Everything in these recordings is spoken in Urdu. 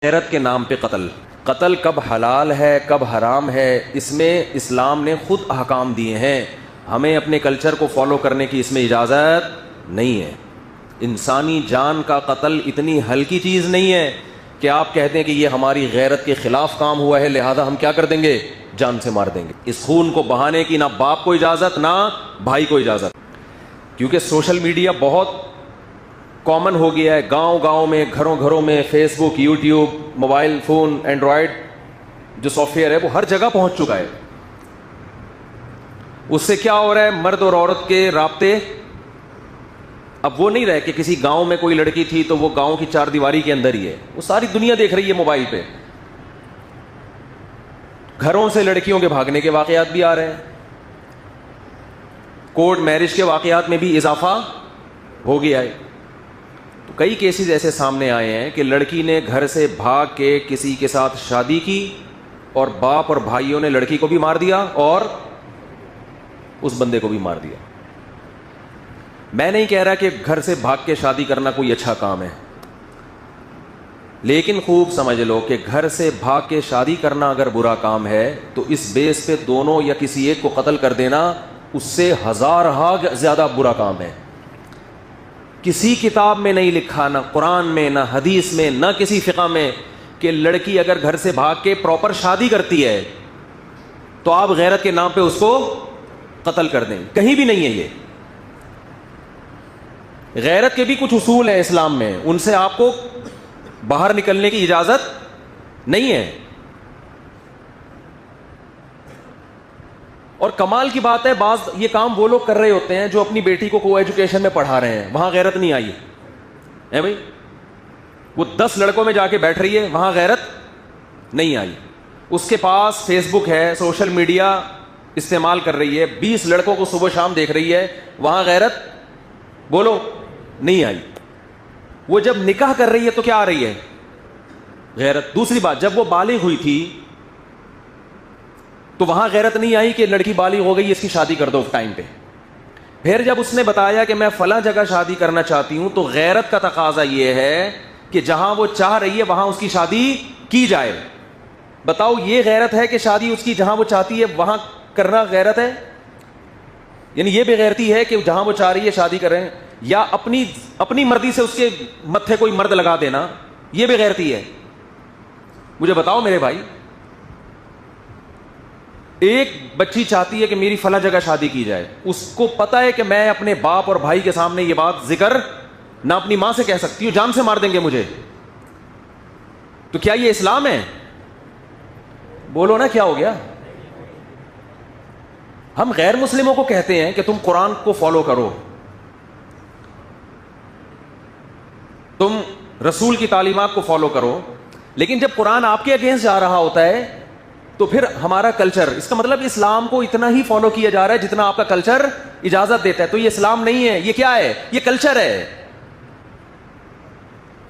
غیرت کے نام پہ قتل کب حلال ہے کب حرام ہے، اس میں اسلام نے خود احکام دیے ہیں. ہمیں اپنے کلچر کو فالو کرنے کی اس میں اجازت نہیں ہے. انسانی جان کا قتل اتنی ہلکی چیز نہیں ہے کہ آپ کہتے ہیں کہ یہ ہماری غیرت کے خلاف کام ہوا ہے لہذا ہم کیا کر دیں گے، جان سے مار دیں گے. اس خون کو بہانے کی نہ باپ کو اجازت نہ بھائی کو اجازت، کیونکہ سوشل میڈیا بہت کامن ہو گیا ہے. گاؤں گاؤں میں، گھروں گھروں میں فیس بک، یوٹیوب، موبائل فون، اینڈرائڈ جو سافٹ ویئر ہے وہ ہر جگہ پہنچ چکا ہے. اس سے کیا ہو رہا ہے، مرد اور عورت کے رابطے اب وہ نہیں رہے کہ کسی گاؤں میں کوئی لڑکی تھی تو وہ گاؤں کی چار دیواری کے اندر ہی ہے، وہ ساری دنیا دیکھ رہی ہے موبائل پہ. گھروں سے لڑکیوں کے بھاگنے کے واقعات بھی آ رہے ہیں، کورٹ میرج کے واقعات میں بھی اضافہ ہو گیا ہے. تو کئی کیسز ایسے سامنے آئے ہیں کہ لڑکی نے گھر سے بھاگ کے کسی کے ساتھ شادی کی اور باپ اور بھائیوں نے لڑکی کو بھی مار دیا اور اس بندے کو بھی مار دیا. میں نہیں کہہ رہا کہ گھر سے بھاگ کے شادی کرنا کوئی اچھا کام ہے، لیکن خوب سمجھ لو کہ گھر سے بھاگ کے شادی کرنا اگر برا کام ہے تو اس بیس پہ دونوں یا کسی ایک کو قتل کر دینا اس سے ہزارہا زیادہ برا کام ہے. کسی کتاب میں نہیں لکھا، نہ قرآن میں، نہ حدیث میں، نہ کسی فقہ میں، کہ لڑکی اگر گھر سے بھاگ کے پراپر شادی کرتی ہے تو آپ غیرت کے نام پہ اس کو قتل کر دیں. کہیں بھی نہیں ہے یہ. غیرت کے بھی کچھ اصول ہیں اسلام میں، ان سے آپ کو باہر نکلنے کی اجازت نہیں ہے. اور کمال کی بات ہے، بعض یہ کام وہ لوگ کر رہے ہوتے ہیں جو اپنی بیٹی کو ایجوکیشن میں پڑھا رہے ہیں، وہاں غیرت نہیں آئی ہے بھائی. وہ 10 لڑکوں میں جا کے بیٹھ رہی ہے، وہاں غیرت نہیں آئی. اس کے پاس فیس بک ہے، سوشل میڈیا استعمال کر رہی ہے، 20 لڑکوں کو صبح شام دیکھ رہی ہے، وہاں غیرت بولو نہیں آئی. وہ جب نکاح کر رہی ہے تو کیا آ رہی ہے، غیرت. دوسری بات، جب وہ بالغ ہوئی تھی تو وہاں غیرت نہیں آئی کہ لڑکی بالغ ہو گئی اس کی شادی کر دو ٹائم پہ. پھر جب اس نے بتایا کہ میں فلاں جگہ شادی کرنا چاہتی ہوں تو غیرت کا تقاضا یہ ہے کہ جہاں وہ چاہ رہی ہے وہاں اس کی شادی کی جائے. بتاؤ یہ غیرت ہے کہ شادی اس کی جہاں وہ چاہتی ہے وہاں کرنا غیرت ہے؟ یعنی یہ بے غیرتی ہے کہ جہاں وہ چاہ رہی ہے شادی کریں، یا اپنی مرضی سے اس کے متھے کوئی مرد لگا دینا، یہ بے غیرتی ہے؟ مجھے بتاؤ میرے بھائی. ایک بچی چاہتی ہے کہ میری فلاں جگہ شادی کی جائے، اس کو پتا ہے کہ میں اپنے باپ اور بھائی کے سامنے یہ بات ذکر نہ اپنی ماں سے کہہ سکتی ہوں، جان سے مار دیں گے مجھے. تو کیا یہ اسلام ہے؟ بولو نا، کیا ہو گیا؟ ہم غیر مسلموں کو کہتے ہیں کہ تم قرآن کو فالو کرو، تم رسول کی تعلیمات کو فالو کرو، لیکن جب قرآن آپ کے اگینسٹ جا رہا ہوتا ہے تو پھر ہمارا کلچر، اس کا مطلب اسلام کو اتنا ہی فالو کیا جا رہا ہے جتنا آپ کا کلچر اجازت دیتا ہے. تو یہ اسلام نہیں ہے، یہ کیا ہے؟ یہ کلچر ہے.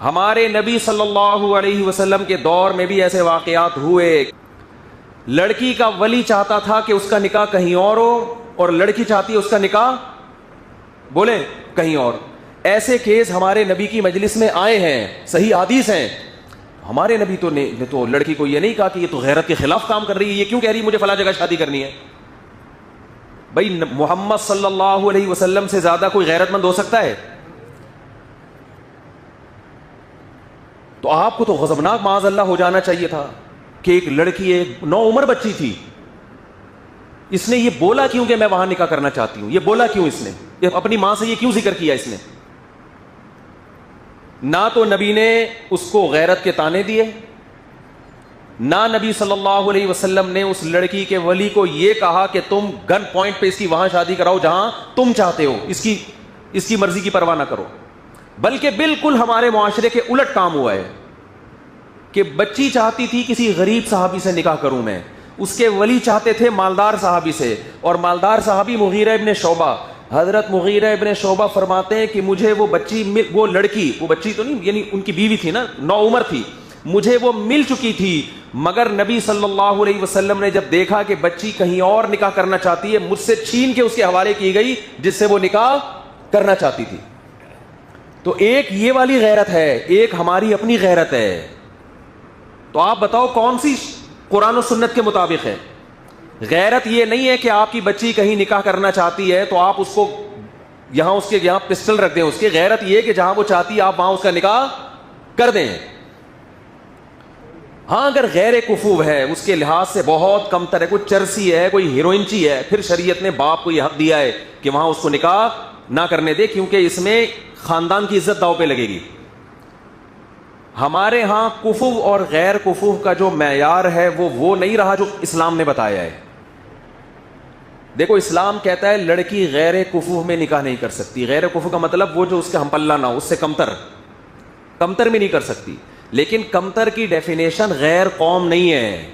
ہمارے نبی صلی اللہ علیہ وسلم کے دور میں بھی ایسے واقعات ہوئے. لڑکی کا ولی چاہتا تھا کہ اس کا نکاح کہیں اور ہو اور لڑکی چاہتی ہے اس کا نکاح بولیں کہیں اور. ایسے کیس ہمارے نبی کی مجلس میں آئے ہیں، صحیح حدیث ہیں. ہمارے نبی تو لڑکی کو یہ نہیں کہا کہ یہ تو غیرت کے خلاف کام کر رہی ہے، یہ کیوں کہہ رہی ہے مجھے فلاں جگہ شادی کرنی ہے. بھائی محمد صلی اللہ علیہ وسلم سے زیادہ کوئی غیرت مند ہو سکتا ہے؟ تو آپ کو تو غضبناک معاذ اللہ ہو جانا چاہیے تھا کہ ایک لڑکی، ایک نوعمر بچی تھی، اس نے یہ بولا کیوں کہ میں وہاں نکاح کرنا چاہتی ہوں؟ یہ بولا کیوں اس نے؟ اپنی ماں سے یہ کیوں ذکر کیا اس نے؟ نہ تو نبی نے اس کو غیرت کے طعنے دیے، نہ نبی صلی اللہ علیہ وسلم نے اس لڑکی کے ولی کو یہ کہا کہ تم گن پوائنٹ پہ اس کی وہاں شادی کراؤ جہاں تم چاہتے ہو، اس کی مرضی کی پرواہ نہ کرو. بلکہ بالکل ہمارے معاشرے کے الٹ کام ہوا ہے کہ بچی چاہتی تھی کسی غریب صحابی سے نکاح کروں میں، اس کے ولی چاہتے تھے مالدار صحابی سے، اور مالدار صحابی مغیرہ ابن شعبہ. حضرت مغیرہ ابن شعبہ فرماتے ہیں کہ مجھے وہ لڑکی تو نہیں، یعنی ان کی بیوی تھی نا، نوعمر تھی، مجھے وہ مل چکی تھی، مگر نبی صلی اللہ علیہ وسلم نے جب دیکھا کہ بچی کہیں اور نکاح کرنا چاہتی ہے، مجھ سے چھین کے اس کے حوالے کی گئی جس سے وہ نکاح کرنا چاہتی تھی. تو ایک یہ والی غیرت ہے، ایک ہماری اپنی غیرت ہے. تو آپ بتاؤ کون سی قرآن و سنت کے مطابق ہے؟ غیرت یہ نہیں ہے کہ آپ کی بچی کہیں نکاح کرنا چاہتی ہے تو آپ اس کو یہاں پسٹل رکھ دیں اس کی. غیرت یہ کہ جہاں وہ چاہتی ہے آپ وہاں اس کا نکاح کر دیں. ہاں اگر غیر کفو ہے, اس کے لحاظ سے بہت کم تر ہے, کوئی چرسی ہے, کوئی ہیروئنچی ہے, پھر شریعت نے باپ کو یہ حق دیا ہے کہ وہاں اس کو نکاح نہ کرنے دے, کیونکہ اس میں خاندان کی عزت داؤ پہ لگے گی. ہمارے ہاں کفو اور غیر کفو کا جو معیار ہے وہ نہیں رہا جو اسلام نے بتایا ہے. دیکھو اسلام کہتا ہے لڑکی غیر کفو میں نکاح نہیں کر سکتی. غیر کفو کا مطلب وہ جو اس کے ہم پلہ نہ ہو, اس سے کمتر میں نہیں کر سکتی. لیکن کمتر کی ڈیفینیشن غیر قوم نہیں ہے.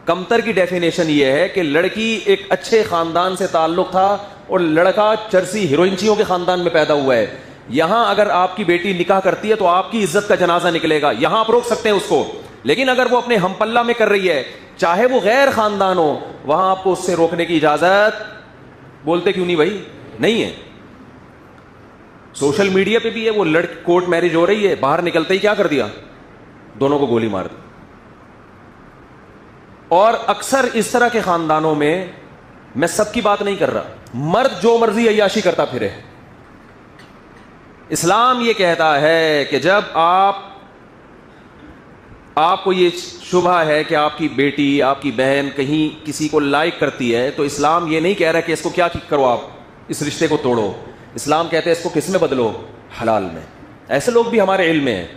کمتر کی ڈیفینیشن یہ ہے کہ لڑکی ایک اچھے خاندان سے تعلق تھا اور لڑکا چرسی ہیروئنچیوں کے خاندان میں پیدا ہوا ہے. یہاں اگر آپ کی بیٹی نکاح کرتی ہے تو آپ کی عزت کا جنازہ نکلے گا, یہاں آپ روک سکتے ہیں اس کو. لیکن اگر وہ اپنے ہم پلہ میں کر رہی ہے, چاہے وہ غیر خاندان ہو, وہاں آپ کو اس سے روکنے کی اجازت, بولتے کیوں نہیں بھائی, نہیں ہے. سوشل میڈیا پہ بھی ہے, وہ لڑکی کورٹ میرج ہو رہی ہے, باہر نکلتے ہی کیا کر دیا, دونوں کو گولی مار دی. اور اکثر اس طرح کے خاندانوں میں سب کی بات نہیں کر رہا, مرد جو مرضی عیاشی کرتا پھرے. اسلام یہ کہتا ہے کہ جب آپ کو یہ شبہ ہے کہ آپ کی بیٹی, آپ کی بہن کہیں کسی کو لائک کرتی ہے, تو اسلام یہ نہیں کہہ رہا کہ اس کو کیا کرو, آپ اس رشتے کو توڑو. اسلام کہتے ہیں اس کو کس میں بدلو, حلال میں. ایسے لوگ بھی ہمارے علم میں ہیں.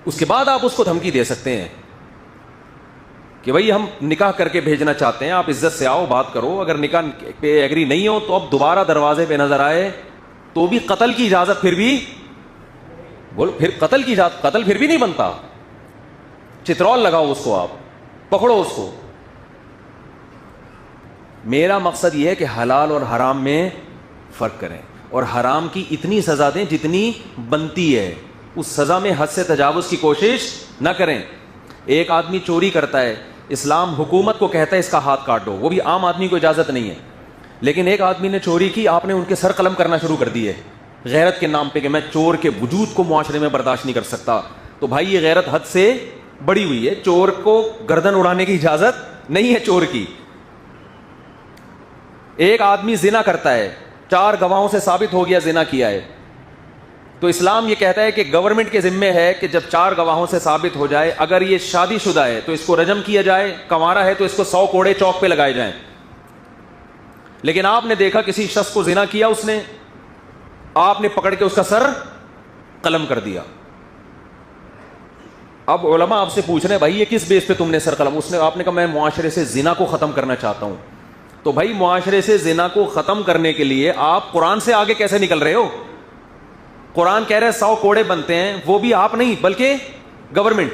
اس کے بعد آپ اس کو دھمکی دے سکتے ہیں کہ بھئی ہم نکاح کر کے بھیجنا چاہتے ہیں, آپ عزت سے آؤ, بات کرو. اگر نکاح پہ ایگری نہیں ہو تو اب دوبارہ دروازے پہ نظر آئے تو بھی قتل کی اجازت, پھر بھی پھر قتل کی اجازت, قتل پھر بھی نہیں بنتا. چترول لگاؤ اس کو, آپ پکڑو اس کو. میرا مقصد یہ ہے کہ حلال اور حرام میں فرق کریں, اور حرام کی اتنی سزا دیں جتنی بنتی ہے, اس سزا میں حد سے تجاوز کی کوشش نہ کریں. ایک آدمی چوری کرتا ہے, اسلام حکومت کو کہتا ہے اس کا ہاتھ کاٹ دو, وہ بھی عام آدمی کو اجازت نہیں ہے. لیکن ایک آدمی نے چوری کی, آپ نے ان کے سر قلم کرنا شروع کر دیے غیرت کے نام پہ کہ میں چور کے وجود کو معاشرے میں برداشت نہیں کر سکتا. تو بھائی یہ غیرت حد سے بڑی ہوئی ہے. چور کو گردن اڑانے کی اجازت نہیں ہے چور کی. ایک آدمی زنا کرتا ہے, 4 گواہوں سے ثابت ہو گیا زنا کیا ہے, تو اسلام یہ کہتا ہے کہ گورنمنٹ کے ذمے ہے کہ جب 4 گواہوں سے ثابت ہو جائے, اگر یہ شادی شدہ ہے تو اس کو رجم کیا جائے, کنوارا ہے تو اس کو 100 کوڑے چوک پہ لگائے جائیں. لیکن آپ نے دیکھا کسی شخص کو زنا کیا, اس نے, آپ نے پکڑ کے اس کا سر قلم کر دیا. اب علماء آپ سے پوچھ رہے ہیں بھائی یہ کس بیس پہ تم نے سر قلم, آپ نے کہا میں معاشرے سے زنا کو ختم کرنا چاہتا ہوں. تو بھائی معاشرے سے زنا کو ختم کرنے کے لیے آپ قرآن سے آگے کیسے نکل رہے ہو؟ قرآن کہہ رہے 100 کوڑے بنتے ہیں, وہ بھی آپ نہیں بلکہ گورنمنٹ.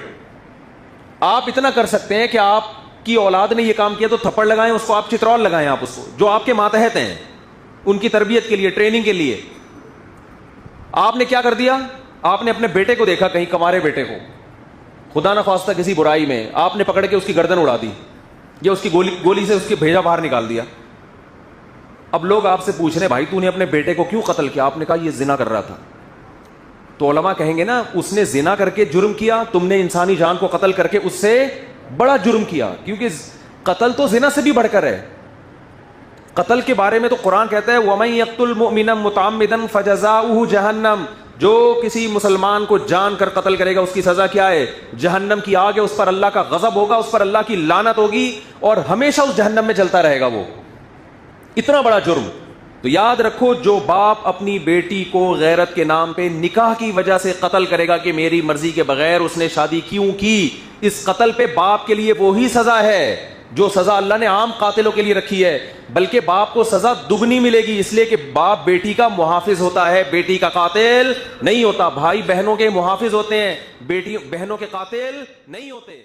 آپ اتنا کر سکتے ہیں کہ آپ کی اولاد نے یہ کام کیا تو تھپڑ لگائیں اس کو, آپ چترول لگائیں, آپ اس کو جو آپ کے ماتحت ہیں ان کی تربیت کے لیے, ٹریننگ کے لیے. آپ نے کیا کر دیا, آپ نے اپنے بیٹے کو دیکھا کہیں, کمارے بیٹے کو, خدا نہ خواستہ کسی برائی میں, آپ نے پکڑ کے اس کی گردن اڑا دی یا اس کی گولی سے اس کی بھیجا باہر نکال دیا. اب لوگ آپ سے پوچھ رہے بھائی تو نے اپنے بیٹے کو کیوں قتل کیا؟ آپ نے کہا یہ زنا کر رہا تھا. تو علماء کہیں گے نا اس نے زنا کر کے جرم کیا, تم نے انسانی جان کو قتل کر کے اس سے بڑا جرم کیا, کیونکہ قتل تو زنا سے بھی بڑھ کر ہے. قتل کے بارے میں تو قرآن کہتا ہے وَمَن يَقْتُلْ مُؤْمِنًا مُتَعَمِّدًا فَجَزَاؤُهُ جَهَنَّمُ, جو کسی مسلمان کو جان کر قتل کرے گا اس کی سزا کیا ہے؟ جہنم کی آگ ہے, اس پر اللہ کا غضب ہوگا, اس پر اللہ کی لعنت ہوگی اور ہمیشہ اس جہنم میں جلتا رہے گا. وہ اتنا بڑا جرم. تو یاد رکھو جو باپ اپنی بیٹی کو غیرت کے نام پہ نکاح کی وجہ سے قتل کرے گا کہ میری مرضی کے بغیر اس نے شادی کیوں کی, اس قتل پہ باپ کے لیے وہی سزا ہے جو سزا اللہ نے عام قاتلوں کے لیے رکھی ہے, بلکہ باپ کو سزا دگنی ملے گی, اس لیے کہ باپ بیٹی کا محافظ ہوتا ہے, بیٹی کا قاتل نہیں ہوتا. بھائی بہنوں کے محافظ ہوتے ہیں, بیٹی بہنوں کے قاتل نہیں ہوتے.